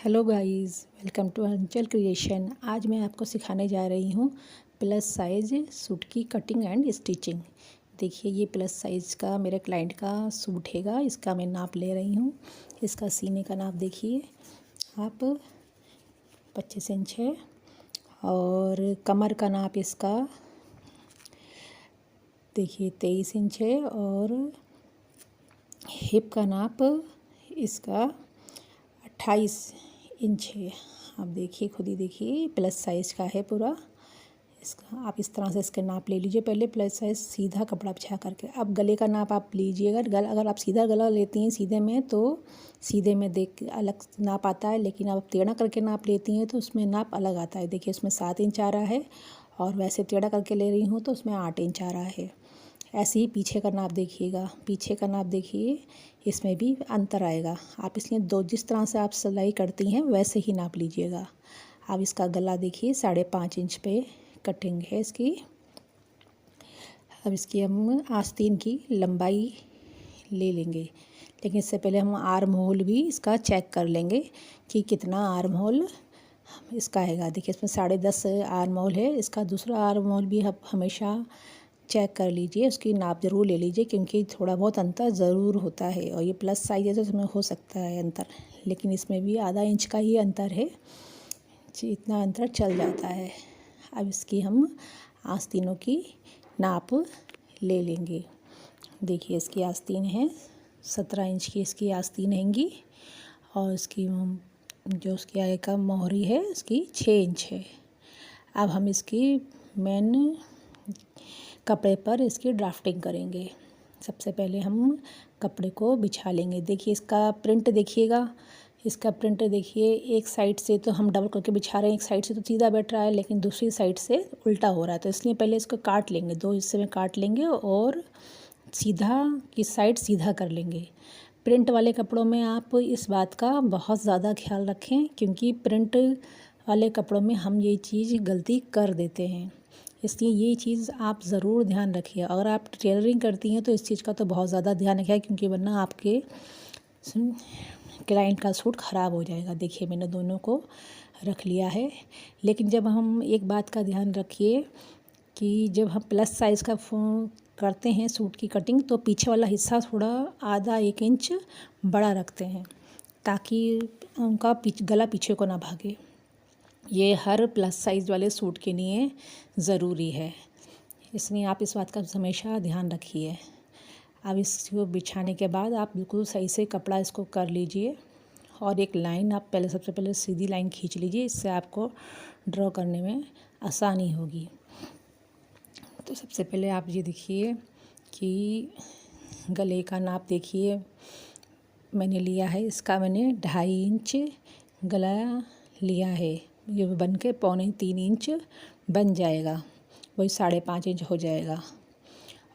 Hello guys, welcome to अंचल creation. आज मैं आपको सिखाने जा रही हूँ प्लस साइज़ सूट की कटिंग एंड स्टिचिंग। देखिए, ये प्लस साइज़ का मेरे क्लाइंट का सूट हैगा। इसका मैं नाप ले रही हूँ। इसका सीने का नाप देखिए आप 25 इंच है और कमर का नाप इसका देखिए 23 इंच है और हिप का नाप इसका 28 इंच है। आप देखिए, खुद ही देखिए, प्लस साइज़ का है पूरा। इसका आप इस तरह से इसके नाप ले लीजिए। पहले प्लस साइज़ सीधा कपड़ा बिछा करके अब गले का नाप आप लीजिएगा। अगर आप सीधा गला लेती हैं सीधे में तो सीधे में देख के अलग नाप आता है, लेकिन अब टेढ़ा करके नाप लेती हैं तो उसमें नाप अलग आता है। देखिए, उसमें 7 इंच आ रहा है और वैसे टेढ़ा करके ले रही हूँ तो उसमें 8 इंच आ रहा है। ऐसे ही पीछे का नाप देखिएगा। पीछे का नाप देखिए, इसमें भी अंतर आएगा। आप इसलिए जिस तरह से आप सिलाई करती हैं वैसे ही नाप लीजिएगा। अब इसका गला देखिए 5.5 इंच पे कटिंग है इसकी। अब इसकी हम आस्तीन की लंबाई ले लेंगे, लेकिन इससे पहले हम आर्म होल भी इसका चेक कर लेंगे कि कितना आर्म होल इसका हैगा। देखिए, इसमें 10.5 आर्म होल है। इसका दूसरा आर्म होल भी आप हमेशा चेक कर लीजिए, उसकी नाप ज़रूर ले लीजिए, क्योंकि थोड़ा बहुत अंतर ज़रूर होता है। और ये प्लस साइज़ है तो इसमें हो सकता है अंतर, लेकिन इसमें भी आधा इंच का ही अंतर है जी, इतना अंतर चल जाता है। अब इसकी हम आस्तीनों की नाप ले लेंगे। देखिए, इसकी आस्तीन है 17 इंच की इसकी आस्तीन हैंगी और इसकी जो उसकी आगे का मोहरी है इसकी 6 इंच है। अब हम इसकी मेन कपड़े पर इसकी ड्राफ्टिंग करेंगे। सबसे पहले हम कपड़े को बिछा लेंगे। देखिए, इसका प्रिंट देखिएगा। इसका प्रिंट देखिए, एक साइड से तो हम डबल करके बिछा रहे हैं, एक साइड से तो सीधा बैठ रहा है, लेकिन दूसरी साइड से उल्टा हो रहा है। तो इसलिए पहले इसको काट लेंगे, 2 हिस्से में काट लेंगे और सीधा की साइड सीधा कर लेंगे। प्रिंट वाले कपड़ों में आप इस बात का बहुत ज़्यादा ख्याल रखें, क्योंकि प्रिंट वाले कपड़ों में हम ये चीज़ गलती कर देते हैं। इसलिए ये चीज़ आप ज़रूर ध्यान रखिए। अगर आप टेलरिंग करती हैं तो इस चीज़ का तो बहुत ज़्यादा ध्यान रखिए, क्योंकि वरना आपके क्लाइंट का सूट ख़राब हो जाएगा। देखिए, मैंने दोनों को रख लिया है। लेकिन जब हम एक बात का ध्यान रखिए कि जब हम प्लस साइज़ का करते हैं सूट की कटिंग, तो पीछे वाला हिस्सा थोड़ा आधा 1 इंच बड़ा रखते हैं, ताकि उनका गला पीछे को ना भागे। ये हर प्लस साइज़ वाले सूट के लिए ज़रूरी है, इसलिए आप इस बात का हमेशा ध्यान रखिए। अब इसको बिछाने के बाद आप बिल्कुल सही से कपड़ा इसको कर लीजिए और एक लाइन आप सबसे पहले सीधी लाइन खींच लीजिए। इससे आपको ड्रॉ करने में आसानी होगी। तो सबसे पहले आप ये देखिए कि गले का नाप देखिए मैंने लिया है। इसका मैंने 2.5 इंच गला लिया है। ये बन के 2.25 इंच बन जाएगा, वही 5.5 इंच हो जाएगा।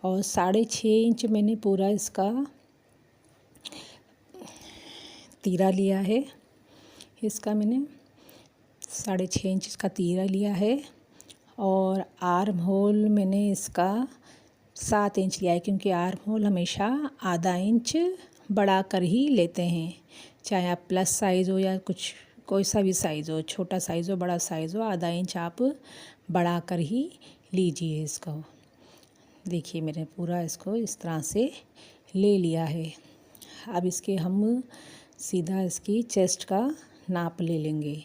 और 6.5 इंच मैंने पूरा इसका तीरा लिया है। इसका मैंने 6.5 इंच इसका तीरा लिया है और आर्म होल मैंने इसका 7 इंच लिया है, क्योंकि आर्म होल हमेशा आधा इंच बढ़ा कर ही लेते हैं। चाहे आप प्लस साइज़ हो या कुछ कोई सा भी साइज़ हो, छोटा साइज़ हो बड़ा साइज़ हो, आधा इंच आप बढ़ा कर ही लीजिए इसको। देखिए, मैंने पूरा इसको इस तरह से ले लिया है। अब इसके हम सीधा इसकी चेस्ट का नाप ले लेंगे।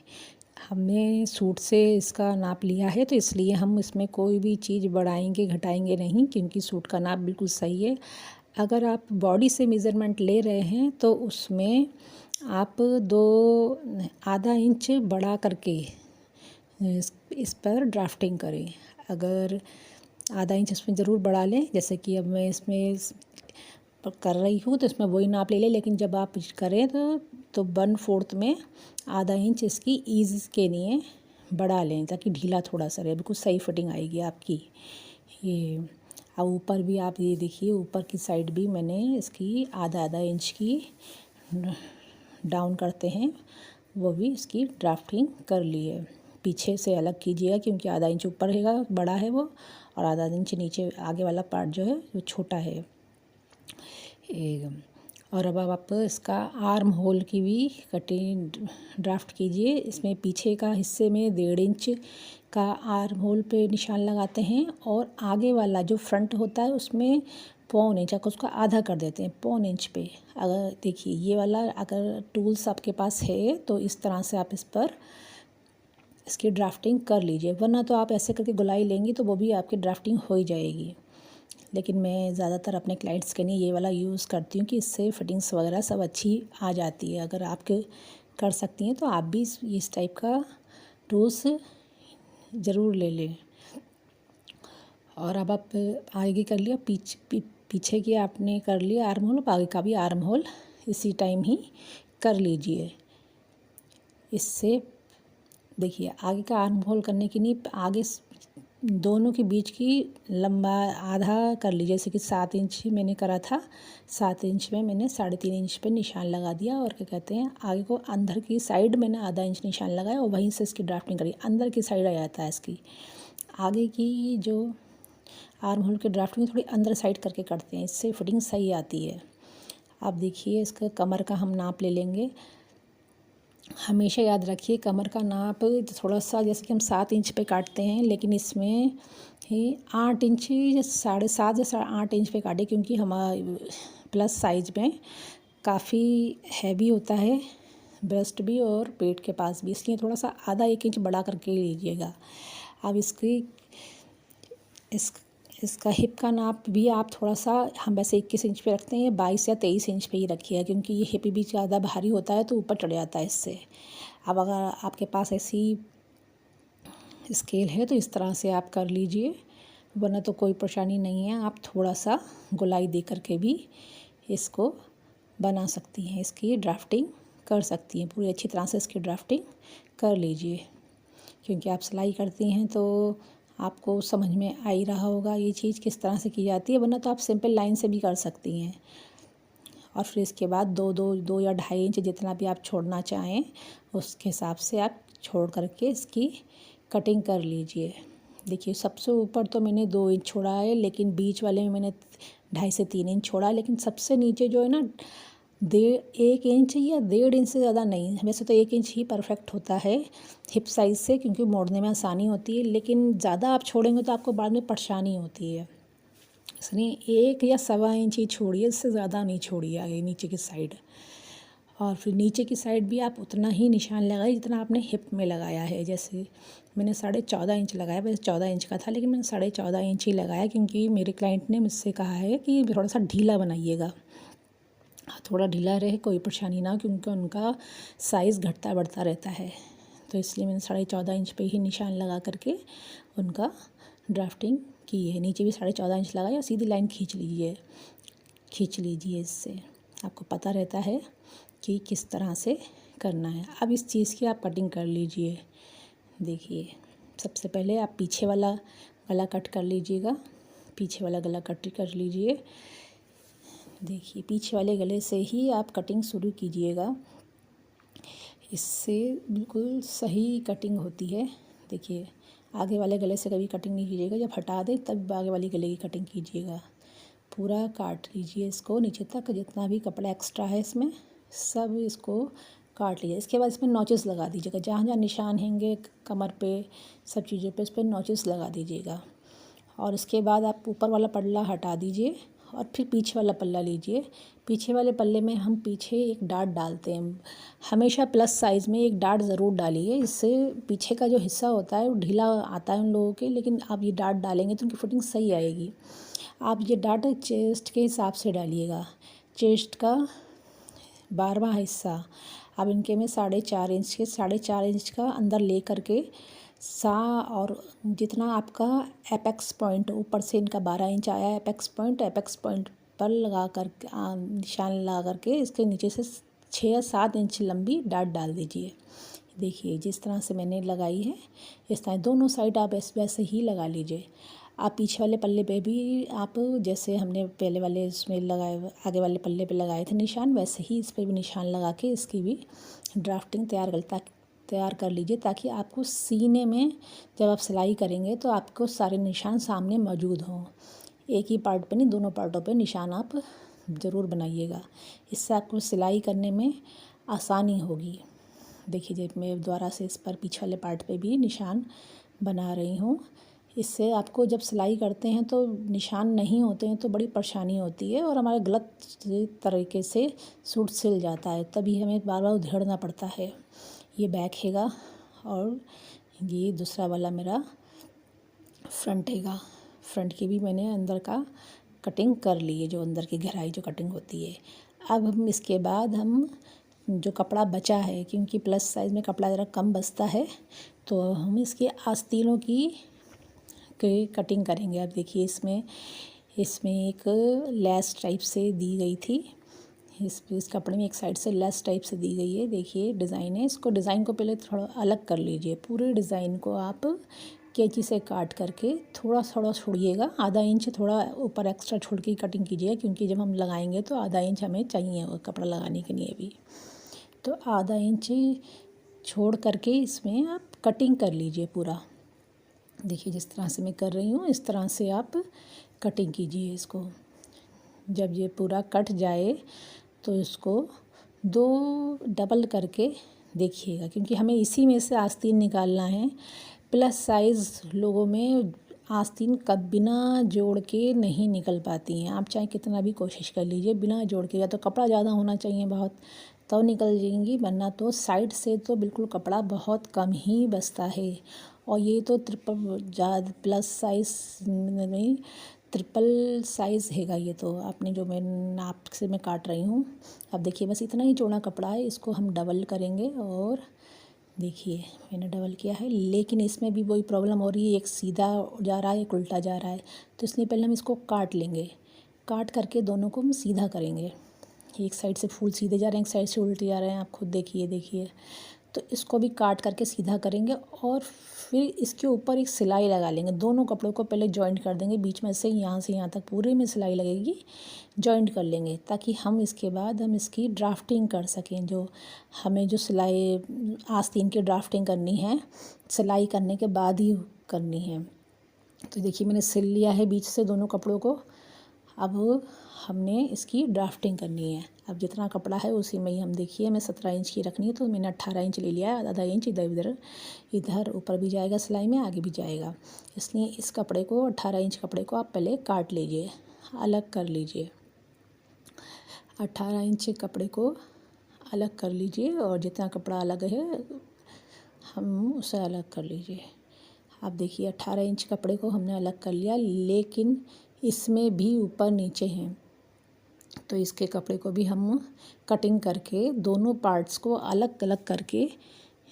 हमने सूट से इसका नाप लिया है, तो इसलिए हम इसमें कोई भी चीज़ बढ़ाएंगे घटाएंगे नहीं, क्योंकि सूट का नाप बिल्कुल सही है। अगर आप बॉडी से मेज़रमेंट ले रहे हैं तो उसमें आप आधा इंच बढ़ा करके इस पर ड्राफ्टिंग करें। अगर आधा इंच इसमें ज़रूर बढ़ा लें, जैसे कि अब मैं इसमें कर रही हूँ तो इसमें वही नाप ले लें, लेकिन जब आप करें तो 1/4 में आधा इंच इसकी ईज़ के लिए बढ़ा लें, ताकि ढीला थोड़ा सा रहे, बिल्कुल सही फिटिंग आएगी आपकी। ये अब ऊपर भी आप ये देखिए, ऊपर की साइड भी मैंने इसकी आधा इंच की डाउन करते हैं, वो भी इसकी ड्राफ्टिंग कर ली है। पीछे से अलग कीजिएगा, क्योंकि आधा इंच ऊपर हैगा, बड़ा है वो, और आधा इंच नीचे आगे वाला पार्ट जो है वो छोटा है। और अब आप इसका आर्म होल की भी कटिंग ड्राफ्ट कीजिए। इसमें पीछे का हिस्से में 1.5 इंच का आर्म होल पे निशान लगाते हैं और आगे वाला जो फ्रंट होता है उसमें 1.25 इंच का उसका आधा कर देते हैं 1.25 इंच पे। अगर देखिए ये वाला अगर टूल्स आपके पास है तो इस तरह से आप इस पर इसकी ड्राफ्टिंग कर लीजिए, वरना तो आप ऐसे करके गोलाई लेंगी तो वो भी आपकी ड्राफ्टिंग हो ही जाएगी। लेकिन मैं ज़्यादातर अपने क्लाइंट्स के लिए ये वाला यूज़ करती हूँ कि इससे फिटिंग्स वगैरह सब अच्छी आ जाती है। अगर आप कर सकती हैं तो आप भी इस टाइप का टूल्स ज़रूर ले लें। और अब आप आगे कर लिया पीछे की आपने कर लिया आर्म होल, आगे का भी आर्म होल इसी टाइम ही कर लीजिए। इससे देखिए आगे का आर्म होल करने के लिए आगे दोनों के बीच की लंबा आधा कर लीजिए। जैसे कि 7 इंच मैंने करा था, 7 इंच में मैंने 3.5 इंच पे निशान लगा दिया और क्या कहते हैं आगे को अंदर की साइड मैंने आधा इंच निशान लगाया और वहीं से इसकी ड्राफ्टिंग करी। अंदर की साइड आ जाता है इसकी। आगे की जो आर्म होल की ड्राफ्टिंग थोड़ी अंदर साइड करके करते हैं, इससे फिटिंग सही आती है। आप देखिए इसका कमर का हम नाप ले लेंगे। हमेशा याद रखिए कमर का नाप थोड़ा सा, जैसे कि हम 7 इंच पे काटते हैं, लेकिन इसमें ही 8 इंच 7.5 या 8 इंच पे काटे, क्योंकि हमारा प्लस साइज में काफ़ी हैवी होता है ब्रेस्ट भी और पेट के पास भी, इसलिए थोड़ा सा आधा 1 इंच बढ़ा करके लीजिएगा। अब इसका हिप का नाप भी आप थोड़ा सा, हम वैसे 21 इंच पे रखते हैं, 22 या 23 इंच पे ही रखिएगा, क्योंकि ये हिप भी ज़्यादा भारी होता है तो ऊपर चढ़ जाता है इससे। अब अगर आपके पास ऐसी स्केल है तो इस तरह से आप कर लीजिए, वरना तो कोई परेशानी नहीं है। आप थोड़ा सा गोलाई दे करके भी इसको बना सकती हैं, इसकी ड्राफ्टिंग कर सकती हैं, पूरी अच्छी तरह से इसकी ड्राफ्टिंग कर लीजिए। क्योंकि आप सिलाई करती हैं तो आपको समझ में आ ही रहा होगा ये चीज़ किस तरह से की जाती है, वरना तो आप सिंपल लाइन से भी कर सकती हैं। और फिर इसके बाद दो या 2.5 इंच जितना भी आप छोड़ना चाहें उसके हिसाब से आप छोड़ करके इसकी कटिंग कर लीजिए। देखिए सबसे ऊपर तो मैंने 2 इंच छोड़ा है, लेकिन बीच वाले में मैंने 2.5 से 3 इंच छोड़ा है, लेकिन सबसे नीचे जो है ना 1 इंच या 1.5 इंच से ज़्यादा नहीं। वैसे तो 1 इंच ही परफेक्ट होता है हिप साइज़ से, क्योंकि मोड़ने में आसानी होती है, लेकिन ज़्यादा आप छोड़ेंगे तो आपको बाद में परेशानी होती है, इसलिए 1 या 1.25 इंच ही छोड़िए, इससे ज़्यादा नहीं छोड़िए आगे नीचे की साइड। और फिर नीचे की साइड भी आप उतना ही निशान लगाइए जितना आपने हिप में लगाया है। जैसे मैंने 14.5 इंच लगाया, वैसे 14 इंच का था, लेकिन मैंने 14.5 इंच ही लगाया, क्योंकि मेरे क्लाइंट ने मुझसे कहा है कि थोड़ा सा ढीला बनाइएगा, थोड़ा ढीला रहे, कोई परेशानी ना हो, क्योंकि उनका साइज़ घटता बढ़ता रहता है। तो इसलिए मैंने 14.5 इंच पे ही निशान लगा करके उनका ड्राफ्टिंग की है। नीचे भी 14.5 इंच लगाया, सीधी लाइन खींच लीजिए, इससे आपको पता रहता है कि किस तरह से करना है। अब इस चीज़ की आप कटिंग कर लीजिए। देखिए सबसे पहले आप पीछे वाला गला कट कर लीजिएगा, पीछे वाला गला कट कर लीजिए। देखिए पीछे वाले गले से ही आप कटिंग शुरू कीजिएगा, इससे बिल्कुल सही कटिंग होती है। देखिए आगे वाले गले से कभी कटिंग नहीं कीजिएगा, जब हटा दें तब आगे वाली गले की कटिंग कीजिएगा। पूरा काट लीजिए इसको नीचे तक, जितना भी कपड़ा एक्स्ट्रा है इसमें सब इसको काट लीजिए। इसके बाद इसमें नॉचेस लगा दीजिएगा, जहाँ जहाँ निशान हैंगे कमर पे सब चीज़ों पे इस पर नॉचेस लगा दीजिएगा। और इसके बाद आप ऊपर वाला पल्ला हटा दीजिए और फिर पीछे वाला पल्ला लीजिए। पीछे वाले पल्ले में हम पीछे एक डाट डालते हैं, हमेशा प्लस साइज़ में एक डाट ज़रूर डालिए, इससे पीछे का जो हिस्सा होता है वो ढीला आता है उन लोगों के, लेकिन आप ये डाट डालेंगे तो उनकी फिटिंग सही आएगी। आप ये डाट चेस्ट के हिसाब से डालिएगा, चेस्ट का 12वां हिस्सा। अब इनके में 4.5 इंच का अंदर ले करके और जितना आपका एपेक्स पॉइंट ऊपर से इनका 12 इंच आया है, एपेक्स पॉइंट पर लगा कर निशान लगा करके इसके नीचे से 6 या 7 इंच लंबी डाट डाल दीजिए। देखिए जिस तरह से मैंने लगाई है इस तरह दोनों साइड आप वैसे ही लगा लीजिए। आप पीछे वाले पल्ले पे भी आप जैसे हमने पहले वाले इसमें लगाए आगे वाले पल्ले पे लगाए थे निशान, वैसे ही इस पर भी निशान लगा के इसकी भी ड्राफ्टिंग तैयार कर लीजिए, ताकि आपको सीने में जब आप सिलाई करेंगे तो आपको सारे निशान सामने मौजूद हों। एक ही पार्ट पे नहीं, दोनों पार्टों पे निशान आप ज़रूर बनाइएगा, इससे आपको सिलाई करने में आसानी होगी। देखिए जब मैं दोबारा से इस पर पीछे वाले पार्ट पे भी निशान बना रही हूँ। इससे आपको जब सिलाई करते हैं तो निशान नहीं होते हैं तो बड़ी परेशानी होती है और हमारे गलत तरीके से सूट सिल जाता है, तभी हमें बार बार उधेड़ना पड़ता है। ये बैक हैगा और ये दूसरा वाला मेरा फ्रंट हैगा। फ्रंट की भी मैंने अंदर का कटिंग कर ली है, जो अंदर की गहराई जो कटिंग होती है। अब हम इसके बाद हम जो कपड़ा बचा है, क्योंकि प्लस साइज़ में कपड़ा ज़रा कम बचता है, तो हम इसके आस्तीनों की कटिंग करेंगे। अब देखिए इसमें एक लेस टाइप से दी गई थी, इस कपड़े में एक साइड से लेस टाइप से दी गई है। देखिए डिज़ाइन है, इसको डिज़ाइन को पहले थोड़ा अलग कर लीजिए। पूरे डिज़ाइन को आप कैंची से काट करके थोड़ा थोड़ा छोड़िएगा, आधा इंच थोड़ा ऊपर एक्स्ट्रा छोड़ के कटिंग कीजिएगा, क्योंकि जब हम लगाएंगे तो आधा इंच हमें चाहिए वो कपड़ा लगाने के लिए भी। तो आधा इंच छोड़ करके इसमें आप कटिंग कर लीजिए पूरा। देखिए जिस तरह से मैं कर रही हूँ इस तरह से आप कटिंग कीजिए इसको। जब ये पूरा कट जाए तो इसको 2 डबल करके देखिएगा, क्योंकि हमें इसी में से आस्तीन निकालना है। प्लस साइज़ लोगों में आस्तीन कब बिना जोड़ के नहीं निकल पाती हैं। आप चाहे कितना भी कोशिश कर लीजिए बिना जोड़ के, या तो कपड़ा ज़्यादा होना चाहिए बहुत तो निकल जाएंगी, वरना तो साइड से तो बिल्कुल कपड़ा बहुत कम ही बचता है। और ये तो प्लस साइज़ नहीं, ट्रिपल साइज़ हैगा ये तो। आपने जो मैं नाप से मैं काट रही हूँ। अब देखिए बस इतना ही चौड़ा कपड़ा है, इसको हम डबल करेंगे। और देखिए मैंने डबल किया है, लेकिन इसमें भी वही प्रॉब्लम हो रही है, एक सीधा जा रहा है एक उल्टा जा रहा है। तो इसलिए पहले हम इसको काट लेंगे, काट करके दोनों को हम सीधा करेंगे। एक साइड से फूल सीधे जा रहे हैं, एक साइड से उल्टे जा रहे हैं, आप खुद देखिए। तो इसको भी काट करके सीधा करेंगे और फिर इसके ऊपर एक सिलाई लगा लेंगे। दोनों कपड़ों को पहले जॉइंट कर देंगे, बीच में से यहाँ तक पूरे में सिलाई लगेगी, जॉइंट कर लेंगे, ताकि हम इसके बाद हम इसकी ड्राफ्टिंग कर सकें। जो हमें जो सिलाई आस्तीन की ड्राफ्टिंग करनी है, सिलाई करने के बाद ही करनी है। तो देखिए मैंने सिल लिया है बीच से दोनों कपड़ों को। अब हमने इसकी ड्राफ्टिंग करनी है। अब जितना कपड़ा है उसी में ही हम देखिए मैं 17 इंच की रखनी है, तो मैंने 18 इंच ले लिया है। आधा इंच इधर ऊपर भी जाएगा सिलाई में, आगे भी जाएगा। इसलिए इस कपड़े को 18 इंच कपड़े को आप पहले काट लीजिए, अलग कर लीजिए। 18 इंच कपड़े को अलग कर लीजिए और जितना कपड़ा अलग है हम उसे अलग कर लीजिए। अब देखिए 18 इंच कपड़े को हमने अलग कर लिया, लेकिन इसमें भी ऊपर नीचे हैं, तो इसके कपड़े को भी हम कटिंग करके दोनों पार्ट्स को अलग अलग करके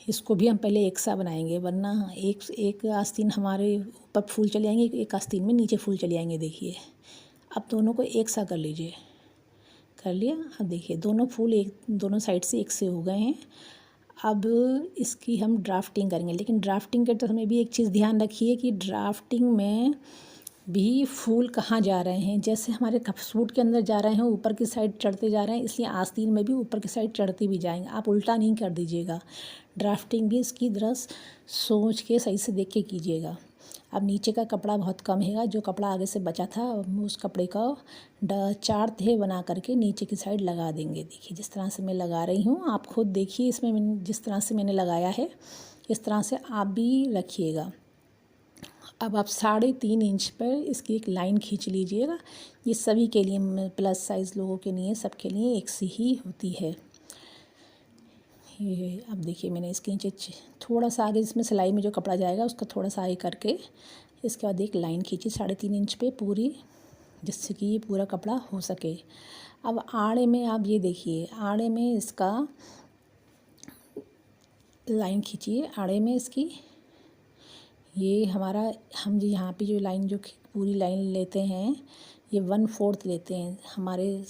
इसको भी हम पहले एक सा बनाएंगे, वरना एक आस्तीन हमारे ऊपर फूल चले आएंगे, एक आस्तीन में नीचे फूल चले आएंगे। देखिए अब दोनों को एक सा कर लीजिए, कर लिया। अब देखिए दोनों फूल दोनों साइड से एक से हो गए हैं। अब इसकी हम ड्राफ्टिंग करेंगे, लेकिन ड्राफ्टिंग करते समय भी एक चीज़ ध्यान रखिए कि ड्राफ्टिंग में भी फूल कहाँ जा रहे हैं। जैसे हमारे सूट के अंदर जा रहे हैं ऊपर की साइड चढ़ते जा रहे हैं, इसलिए आस्तीन में भी ऊपर की साइड चढ़ते भी जाएंगे। आप उल्टा नहीं कर दीजिएगा, ड्राफ्टिंग भी इसकी दृष्टि सोच के सही से देख के कीजिएगा। अब नीचे का कपड़ा बहुत कम है, जो कपड़ा आगे से बचा था उस कपड़े का 4 तह बना करके नीचे की साइड लगा देंगे। देखिए जिस तरह से मैं लगा रही हूँ, आप खुद देखिए इसमें जिस तरह से मैंने लगाया है इस तरह से आप भी रखिएगा। अब आप 3.5 इंच पर इसकी एक लाइन खींच लीजिएगा। ये सभी के लिए, प्लस साइज़ लोगों के लिए, सबके लिए एक सी ही होती है। ये अब देखिए मैंने इसके नीचे थोड़ा सा आगे इसमें सिलाई में जो कपड़ा जाएगा उसका थोड़ा सा आगे करके इसके बाद एक लाइन खींची 3.5 इंच पे पूरी, जिससे कि ये पूरा कपड़ा हो सके। अब आड़े में आप ये देखिए, आड़े में इसका लाइन खींचिए, आड़े में इसकी ये हमारा हम जो यहाँ पे जो लाइन जो पूरी लाइन लेते हैं ये 1/4 लेते हैं, हमारे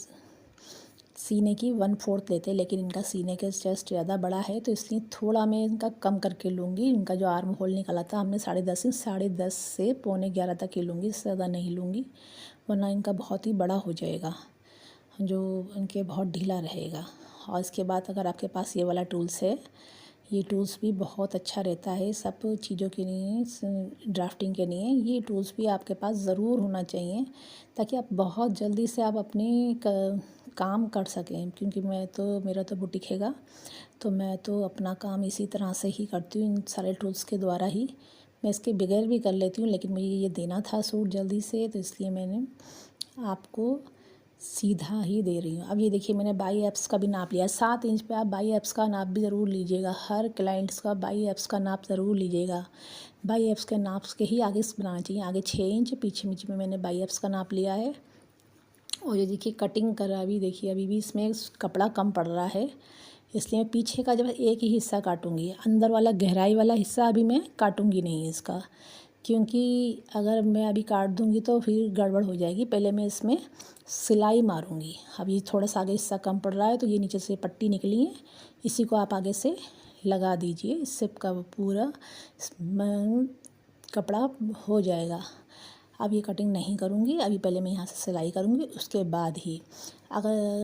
सीने की 1/4 लेते हैं, लेकिन इनका सीने के चेस्ट ज़्यादा बड़ा है तो इसलिए थोड़ा मैं इनका कम करके लूँगी। इनका जो आर्म होल निकाला था हमने 10.5 इंच, 10.5 से 10.15 तक ही लूँगी, इससे ज़्यादा नहीं लूँगी, वरना इनका बहुत ही बड़ा हो जाएगा, जो इनके बहुत ढीला रहेगा। और इसके बाद अगर आपके पास ये वाला टूल्स है, ये टूल्स भी बहुत अच्छा रहता है सब चीज़ों के लिए, ड्राफ्टिंग के लिए ये टूल्स भी आपके पास ज़रूर होना चाहिए, ताकि आप बहुत जल्दी से आप अपने काम कर सकें। क्योंकि मेरा तो बुटीक हैगा, तो मैं तो अपना काम इसी तरह से ही करती हूँ, इन सारे टूल्स के द्वारा ही। मैं इसके बगैर भी कर लेती हूँ, लेकिन मुझे ये देना था सूट जल्दी से, तो इसलिए मैंने आपको सीधा ही दे रही हूँ। अब ये देखिए मैंने बाई एप्स का भी नाप लिया है। 7 इंच पे आप बाई एप्स का नाप भी ज़रूर लीजिएगा। हर क्लाइंट्स का बाई एप्स का नाप ज़रूर लीजिएगा। बाई एप्स के नाप के ही आगे बनाना चाहिए। आगे 6 इंच, पीछे में मैंने बाई एप्स का नाप लिया है। और ये देखिए कटिंग कर अभी देखिए अभी भी इसमें कपड़ा कम पड़ रहा है, इसलिए पीछे का जब एक ही हिस्सा काटूंगी, अंदर वाला गहराई वाला हिस्सा अभी मैं काटूंगी नहीं इसका, क्योंकि अगर मैं अभी काट दूंगी तो फिर गड़बड़ हो जाएगी। पहले मैं इसमें सिलाई मारूंगी। अब ये थोड़ा सा आगे हिस्सा कम पड़ रहा है, तो ये नीचे से पट्टी निकली है, इसी को आप आगे से लगा दीजिए। इससे का पूरा कपड़ा हो जाएगा। अब ये कटिंग नहीं करूँगी, अभी पहले मैं यहाँ से सिलाई करूँगी, उसके बाद ही अगर